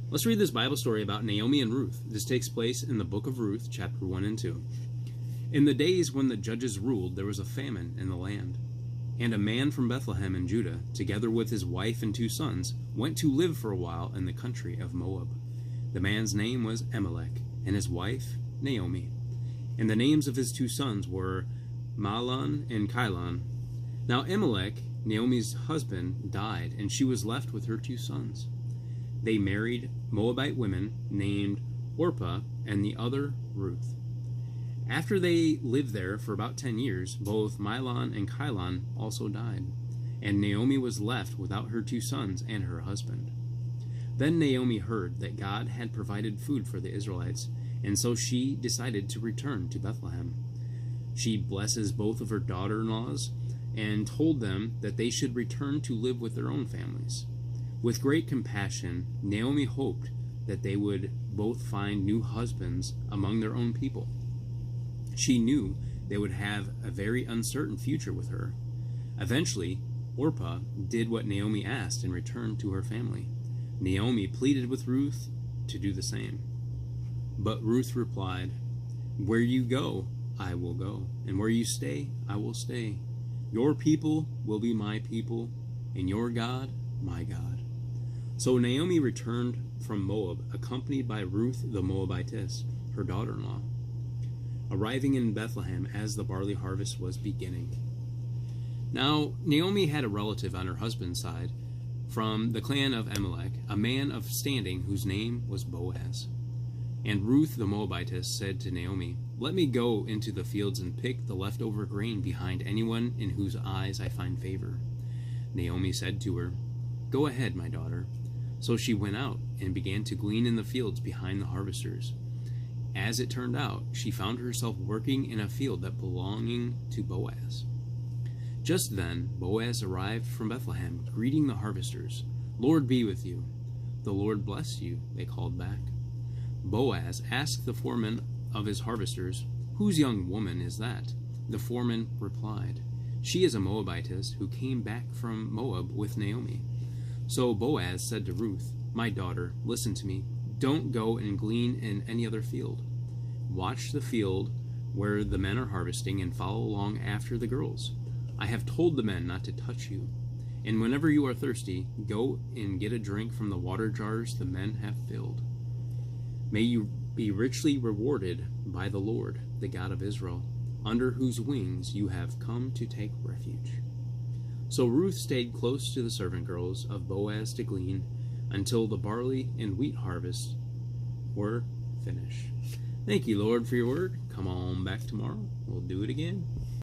Let's read this Bible story about Naomi and Ruth. This takes place in the book of Ruth, chapter 1 and 2. In the days when the judges ruled, there was a famine in the land. And a man from Bethlehem in Judah, together with his wife and 2 sons, went to live for a while in the country of Moab. The man's name was Elimelech, and his wife Naomi. And the names of his 2 sons were Mahlon and Chilion. Now Elimelech, Naomi's husband, died, and she was left with her 2 sons. They married Moabite women named Orpah and the other Ruth. After they lived there for about 10 years, both Mahlon and Chilion also died, and Naomi was left without her 2 sons and her husband. Then Naomi heard that God had provided food for the Israelites, and so she decided to return to Bethlehem. She blesses both of her daughter-in-laws and told them that they should return to live with their own families. With great compassion, Naomi hoped that they would both find new husbands among their own people. She knew they would have a very uncertain future with her. Eventually, Orpah did what Naomi asked and returned to her family. Naomi pleaded with Ruth to do the same. But Ruth replied, "Where you go, I will go, and where you stay, I will stay. Your people will be my people, and your God, my God." So Naomi returned from Moab, accompanied by Ruth the Moabitess, her daughter-in-law, arriving in Bethlehem as the barley harvest was beginning. Now, Naomi had a relative on her husband's side from the clan of Elimelech, a man of standing whose name was Boaz. And Ruth the Moabitess said to Naomi, "Let me go into the fields and pick the leftover grain behind anyone in whose eyes I find favor." Naomi said to her, "Go ahead, my daughter." So she went out and began to glean in the fields behind the harvesters. As it turned out, she found herself working in a field that belonged to Boaz. Just then, Boaz arrived from Bethlehem, greeting the harvesters. "Lord be with you." "The Lord bless you," they called back. Boaz asked the foreman of his harvesters, "Whose young woman is that?" The foreman replied, "She is a Moabitess who came back from Moab with Naomi." So Boaz said to Ruth, "My daughter, listen to me. Don't go and glean in any other field. Watch the field where the men are harvesting and follow along after the girls. I have told the men not to touch you. And whenever you are thirsty, go and get a drink from the water jars the men have filled. May you be richly rewarded by the Lord, the God of Israel, under whose wings you have come to take refuge." So Ruth stayed close to the servant girls of Boaz to glean until the barley and wheat harvests were finished. Thank you, Lord, for your word. Come on back tomorrow. We'll do it again.